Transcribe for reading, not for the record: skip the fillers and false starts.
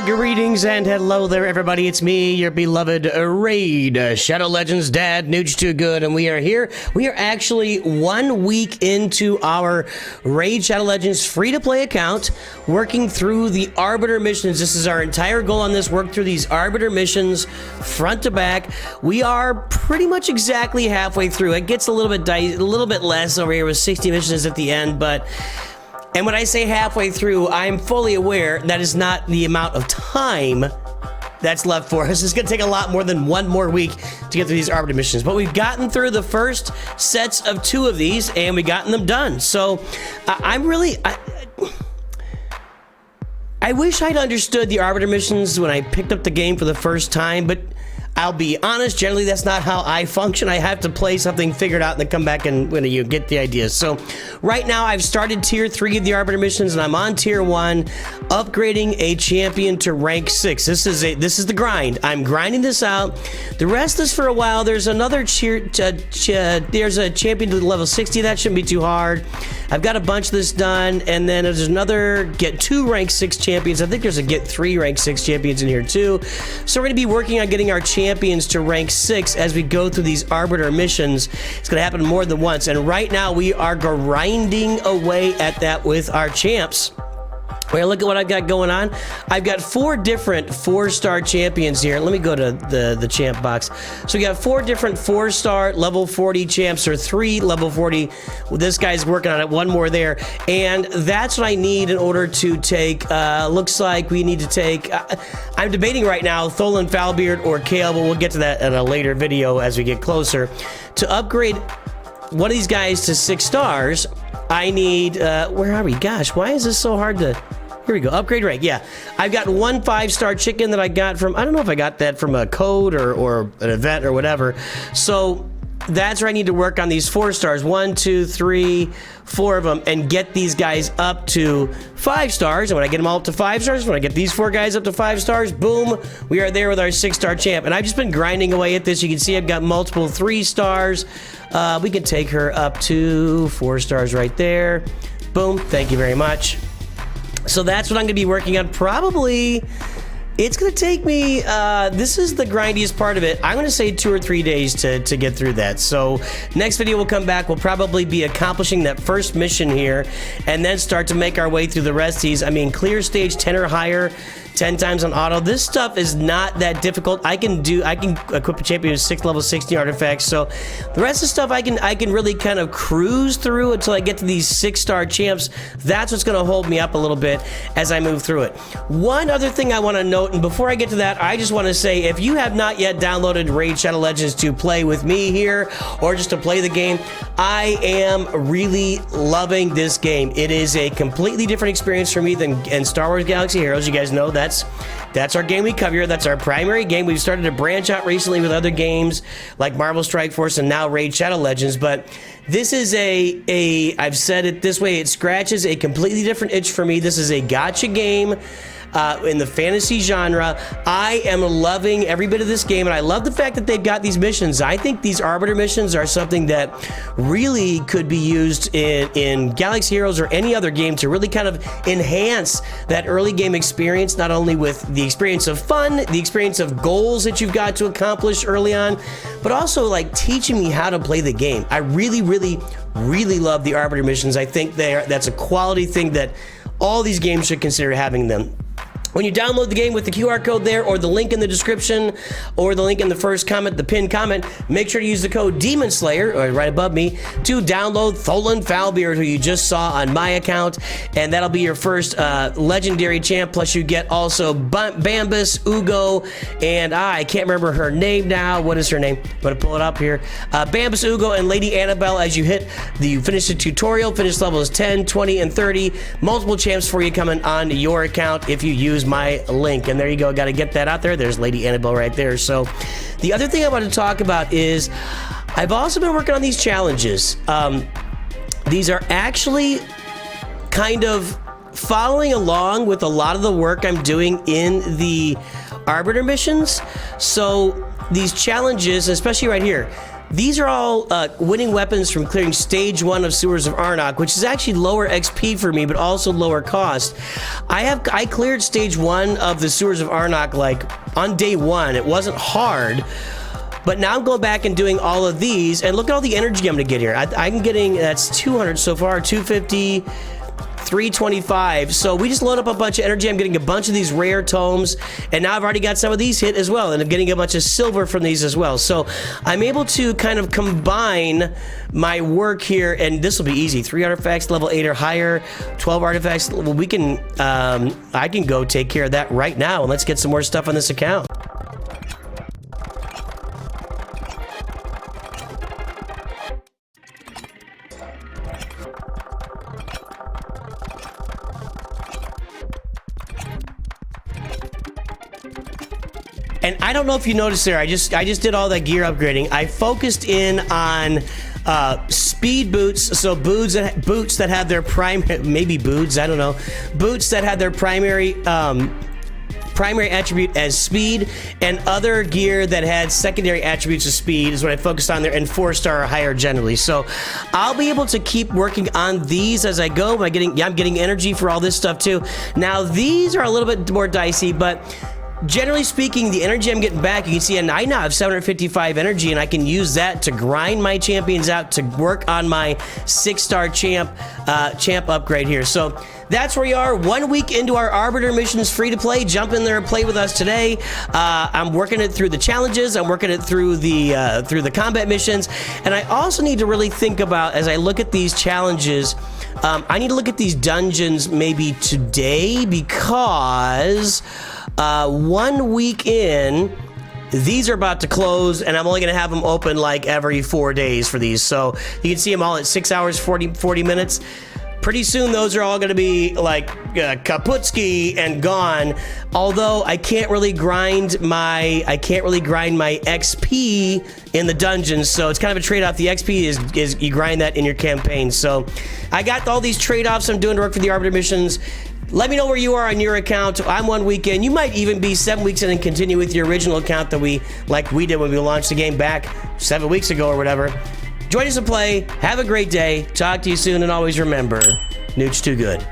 Greetings and hello there, everybody. It's me, your beloved Raid Shadow Legends dad, Nooch Too Good, and we are here. We are actually 1 week into our Raid Shadow Legends free-to-play account, working through the Arbiter missions. This is our entire goal on this, work through these Arbiter missions front to back. We are pretty much exactly halfway through. It gets a little bit less over here with 60 missions at the end, but... And when I say halfway through, I'm fully aware that is not the amount of time that's left for us. It's going to take a lot more than 1 more week to get through these Arbiter missions. But we've gotten through the first sets of 2 of these, and we've gotten them done. So I wish I'd understood the Arbiter missions when I picked up the game for the first time, but I'll be honest, generally that's not how I function. I have to play something, figure it out, and then come back and when you get the idea. So right now I've started tier 3 of the Arbiter missions, and I'm on tier 1, upgrading a champion to rank 6. This is the grind. I'm grinding this out. The rest is for a while. There's another there's a champion to level 60. That shouldn't be too hard. I've got a bunch of this done, and then there's another get 2 rank 6 champions. I think there's a get 3 rank 6 champions in here too. So we're going to be working on getting our champions to rank 6 as we go through these Arbiter missions. It's going to happen more than once, and right now we are grinding away at that with our champs. Well, look at what I've got going on. I've got 4 different 4-star champions here. Let me go to the champ box. So we got 4 different 4-star level 40 champs, or 3 level 40. Well, this guy's working on it, 1 more there. And that's what I need in order to take, looks like we need to take, I'm debating right now, Tholin, Foulbeard, or Kale, but we'll get to that in a later video as we get closer. To upgrade one of these guys to 6 stars, I need, where are we? Gosh, why is this so hard to... Here we go, upgrade rank, yeah. I've got 1 5-star chicken that I got from, I don't know if I got that from a code or an event or whatever. So that's where I need to work on these 4 stars, 1, 2, 3, 4 of them, and get these guys up to 5 stars. And when I get them all up to 5 stars, when I get these 4 guys up to 5 stars, boom, we are there with our 6-star champ. And I've just been grinding away at this. You can see I've got multiple 3 stars. We can take her up to 4 stars right there. Boom, thank you very much. So that's what I'm going to be working on. Probably, it's going to take me, this is the grindiest part of it. I'm going to say 2 or 3 days to get through that. So next video we'll come back. We'll probably be accomplishing that first mission here and then start to make our way through the rest of these. I mean, clear stage 10 or higher, 10 times on auto. This stuff is not that difficult. I can equip a champion with 6 level 60 artifacts. So the rest of the stuff I can really kind of cruise through until I get to these 6-star champs. That's what's going to hold me up a little bit as I move through it. One other thing I want to note, and before I get to that, I just want to say, if you have not yet downloaded Raid Shadow Legends to play with me here, or just to play the game, I am really loving this game. It is a completely different experience for me than Star Wars Galaxy Heroes. You guys know that's our game we cover here. That's our primary game. We've started to branch out recently with other games like Marvel Strike Force and now Raid Shadow Legends, but this is I've said it this way, it scratches a completely different itch for me. This is a gacha game in the fantasy genre. I am loving every bit of this game, and I love the fact that they've got these missions. I think these Arbiter missions are something that really could be used in Galaxy Heroes or any other game to really kind of enhance that early game experience, not only with the experience of fun, the experience of goals that you've got to accomplish early on, but also like teaching me how to play the game. I really love the Arbiter missions. I think that's a quality thing that all these games should consider having them. When you download the game with the QR code there, or the link in the description, or the link in the first comment, the pinned comment, make sure to use the code DEMONSLAYER, or right above me, to download Tholin Foulbeard, who you just saw on my account, and that'll be your first legendary champ, plus you get also Bambus, Ugo, and I can't remember her name now. What is her name? I'm going to pull it up here. Bambus, Ugo, and Lady Annabelle as you finish the tutorial, finish levels 10, 20, and 30. Multiple champs for you coming onto your account if you use my link. And there you go, got to get that out there. There's Lady Annabelle right there. So the other thing I want to talk about is I've also been working on these challenges. These are actually kind of following along with a lot of the work I'm doing in the Arbiter missions. So these challenges, especially right here, these are all winning weapons from clearing stage 1 of Sewers of Arnok, which is actually lower XP for me, but also lower cost. I cleared stage 1 of the Sewers of Arnok like on day 1. It wasn't hard, but now I'm going back and doing all of these, and look at all the energy I'm gonna get here. I'm getting, that's 200 so far, 250, 325. So we just load up a bunch of energy. I'm getting a bunch of these rare tomes, and now I've already got some of these hit as well, and I'm getting a bunch of silver from these as well. So I'm able to kind of combine my work here, and this will be easy. 3 artifacts, level 8 or higher, 12 artifacts. Well, we can, I can go take care of that right now, and let's get some more stuff on this account. And I don't know if you noticed there, I just did all that gear upgrading. I focused in on speed boots, so boots that had their primary, maybe boots, I don't know, boots that had their primary attribute as speed, and other gear that had secondary attributes of speed is what I focused on there, and 4-star or higher generally. So I'll be able to keep working on these as I go. I'm getting energy for all this stuff too. Now these are a little bit more dicey, but generally speaking, the energy I'm getting back, you can see, and I now have 755 energy, and I can use that to grind my champions out to work on my 6-star champ upgrade here. So that's where we are, 1 week into our Arbiter missions, free to play. Jump in there and play with us today. I'm working it through the challenges. I'm working it through the combat missions, and I also need to really think about, as I look at these challenges, I need to look at these dungeons maybe today, because 1 week in, these are about to close, and I'm only going to have them open like every 4 days for these. So you can see them all at 6 hours, 40 minutes. Pretty soon, those are all going to be like kaputski and gone. Although I can't really grind my XP in the dungeons, so it's kind of a trade-off. The XP is you grind that in your campaign. So I got all these trade-offs I'm doing to work for the Arbiter missions. Let me know where you are on your account. I'm 1 week in. You might even be 7 weeks in and continue with your original account that we did when we launched the game back 7 weeks ago or whatever. Join us and play. Have a great day. Talk to you soon, and always remember, Nooch too good.